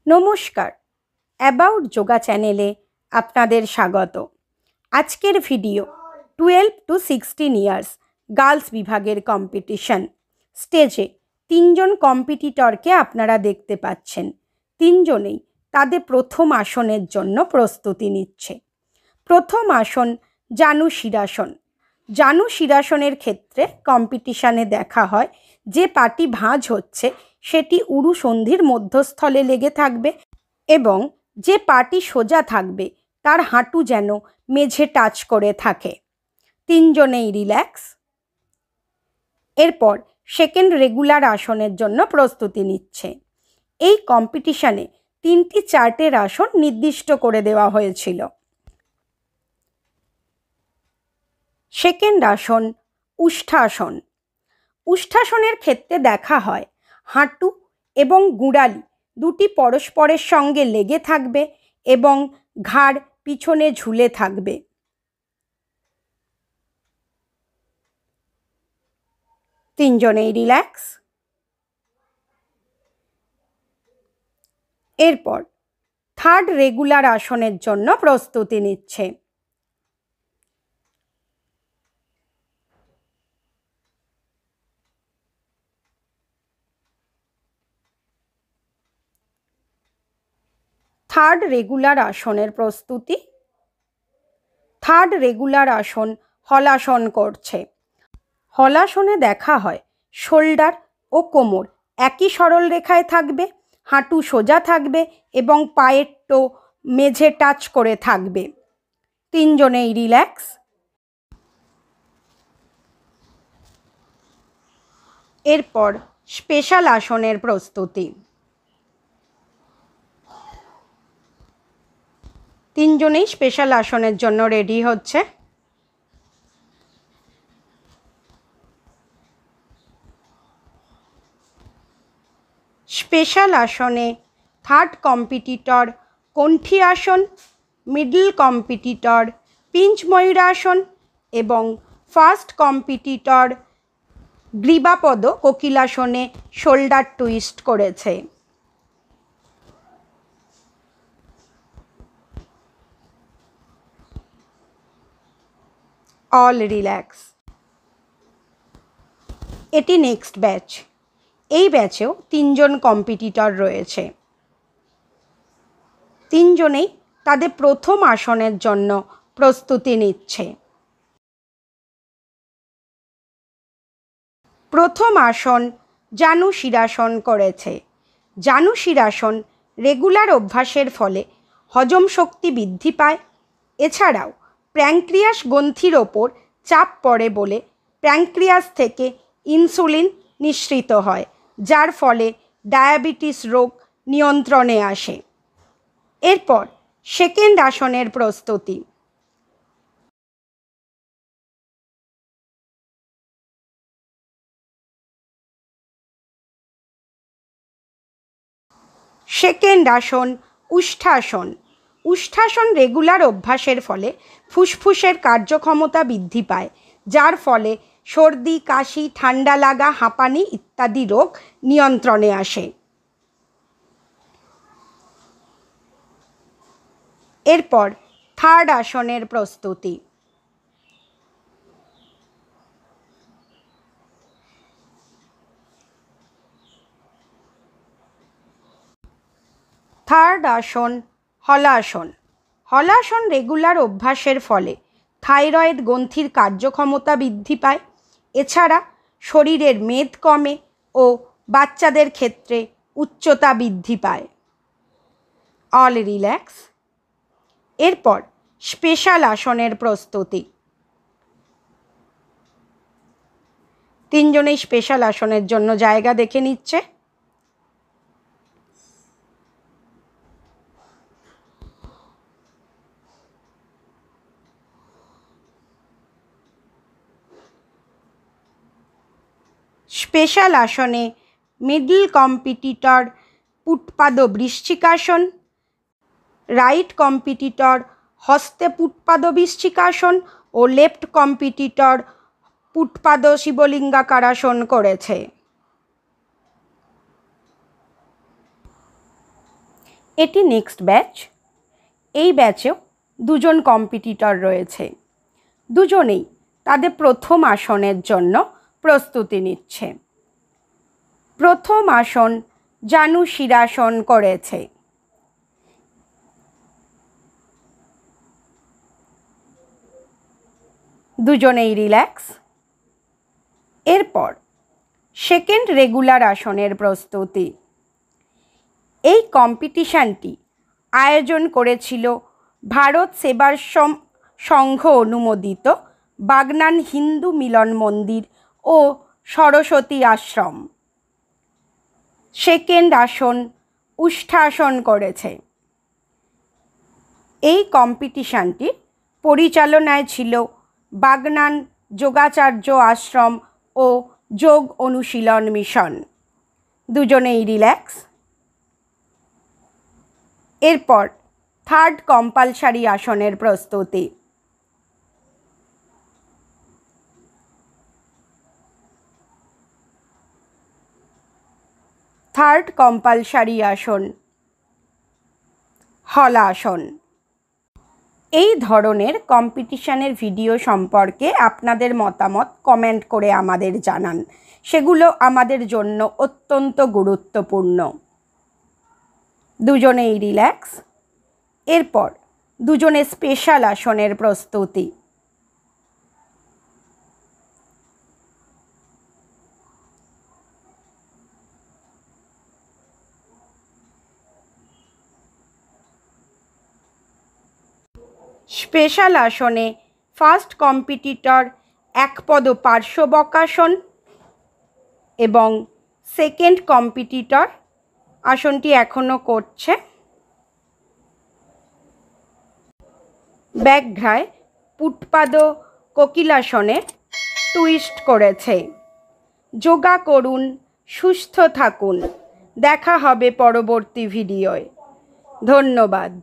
নমস্কার, অ্যাবাউট যোগা চ্যানেলে আপনাদের স্বাগত। আজকের ভিডিও 12 to 16 ইয়ার্স গার্লস বিভাগের কম্পিটিশন। স্টেজে তিনজন কম্পিটিটরকে আপনারা দেখতে পাচ্ছেন। তিনজনেই তাদের প্রথম আসনের জন্য প্রস্তুতি নিচ্ছে। প্রথম আসন জানু শিরাসন। জানু শিরাসনের ক্ষেত্রে কম্পিটিশানে দেখা হয় যে পাটি ভাঁজ হচ্ছে সেটি উরু সন্ধির মধ্যস্থলে লেগে থাকবে এবং যে পাটি সোজা থাকবে তার হাঁটু যেন মেঝে টাচ করে থাকে। তিনজনেই রিল্যাক্স। এরপর সেকেন্ড রেগুলার আসনের জন্য প্রস্তুতি নিচ্ছে। এই কম্পিটিশানে 3টি চার্টের আসন নির্দিষ্ট করে দেওয়া হয়েছিল। সেকেন্ড আসন উষ্ঠাসন। উষ্ঠাসনের ক্ষেত্রে দেখা হয় হাঁটু এবং গুঁড়ালি দুটি পরস্পরের সঙ্গে লেগে থাকবে এবং ঘাড় পিছনে ঝুলে থাকবে। তিনজনেই রিল্যাক্স। এরপর থার্ড রেগুলার আসনের জন্য প্রস্তুতি নিচ্ছে। থার্ড রেগুলার আসনের প্রস্তুতি। থার্ড রেগুলার আসন হলাসন করছে। হলাসনে দেখা হয় শোল্ডার ও কোমর একই সরল রেখায় থাকবে, হাঁটু সোজা থাকবে এবং পায়ের টো মেঝে টাচ করে থাকবে। তিনজনেই রিল্যাক্স। এরপর স্পেশাল আসনের প্রস্তুতি। তিনজনেই স্পেশাল আসনের জন্য রেডি হচ্ছে। স্পেশাল আসনে থার্ড কম্পিটিটর কণ্ঠী আসন, মিডল কম্পিটিটর পিঞ্চ ময়ূরাসন এবং ফার্স্ট কম্পিটিটর গ্রীবাপদ কোকিলাসনে শোল্ডার টুইস্ট করেছে। All relax. এটি নেক্সট ব্যাচ। এই ব্যাচেও তিনজন কম্পিটিটর রয়েছে। তিনজনেই তাদের প্রথম আসনের জন্য প্রস্তুতি নিচ্ছে। প্রথম আসন জানু শিরাসন করেছে। জানু শিরাসন রেগুলার অভ্যাসের ফলে হজম শক্তি বৃদ্ধি পায়। এছাড়াও প্যানক্রিয়াস গ্রন্থির ওপর চাপ পড়ে বলে প্যানক্রিয়াস থেকে ইনসুলিন নিঃসৃত হয়, যার ফলে ডায়াবেটিস রোগ নিয়ন্ত্রণে আসে। এরপর সেকেন্ড আসনের প্রস্তুতি। সেকেন্ড আসন উষ্ঠাসন। উষ্ঠাসন রেগুলার অভ্যাসের ফলে ফুসফুসের কার্যক্ষমতা বৃদ্ধি পায়, যার ফলে সর্দি, কাশি, ঠান্ডা লাগা, হাঁপানি ইত্যাদি রোগ নিয়ন্ত্রণে আসে। এরপর থার্ড আসনের প্রস্তুতি। থার্ড আসন হলাসন। হলাসন রেগুলার অভ্যাসের ফলে থাইরয়েড গ্রন্থির কার্যক্ষমতা বৃদ্ধি পায়। এছাড়া শরীরের মেদ কমে ও বাচ্চাদের ক্ষেত্রে উচ্চতা বৃদ্ধি পায়। All relax. এরপর স্পেশাল আসনের প্রস্তুতি। তিনজনেই স্পেশাল আসনের জন্য জায়গা দেখে নিচ্ছে। স্পেশাল আসনে মিডল কম্পিটিটর পুটপাদ বৃশ্চিকাসন, রাইট কম্পিটিটর হস্তে পুটপাদ বৃশ্চিকাসন ও লেফট কম্পিটিটর পুটপাদ শিবলিঙ্গাকারাসন করেছে। এটি নেক্সট ব্যাচ। এই ব্যাচেও দুজন কম্পিটিটর রয়েছে। দুজনেই তাদের প্রথম আসনের জন্য প্রস্তুতি নিচ্ছে। প্রথম আসন জানু শিরাসন করেছে। দুজনেই রিল্যাক্স। এরপর সেকেন্ড রেগুলার আসনের প্রস্তুতি। এই কম্পিটিশানটি আয়োজন করেছিল ভারত সেবাশ্রম সংঘ অনুমোদিত বাগনান হিন্দু মিলন মন্দির ও সরস্বতী আশ্রম। সেকেন্ড আসন উষ্ঠাসন করেছে। এই কম্পিটিশানটির পরিচালনায় ছিল বাগনান যোগাচার্য আশ্রম ও যোগ অনুশীলন মিশন। দুজনেই রিল্যাক্স। এরপর থার্ড কম্পালসারি আসনের প্রস্তুতি। থার্ড কম্পালসারি আসন হলাসন। এই ধরনের কম্পিটিশানের ভিডিও সম্পর্কে আপনাদের মতামত কমেন্ট করে আমাদের জানান। সেগুলো আমাদের জন্য অত্যন্ত গুরুত্বপূর্ণ। দুজনেই রিল্যাক্স। এরপর দুজনে স্পেশাল আসনের প্রস্তুতি। স্পেশাল আসনে ফার্স্ট কম্পিটিটর একপদ পার্শ্ববকাসন এবং সেকেন্ড কম্পিটিটর আসনটি এখনও করছে ব্যাঘ্রায় পুটপাদ কোকিলাসনে টুইস্ট করেছে। যোগা করুন, সুস্থ থাকুন। দেখা হবে পরবর্তী ভিডিওয়। ধন্যবাদ।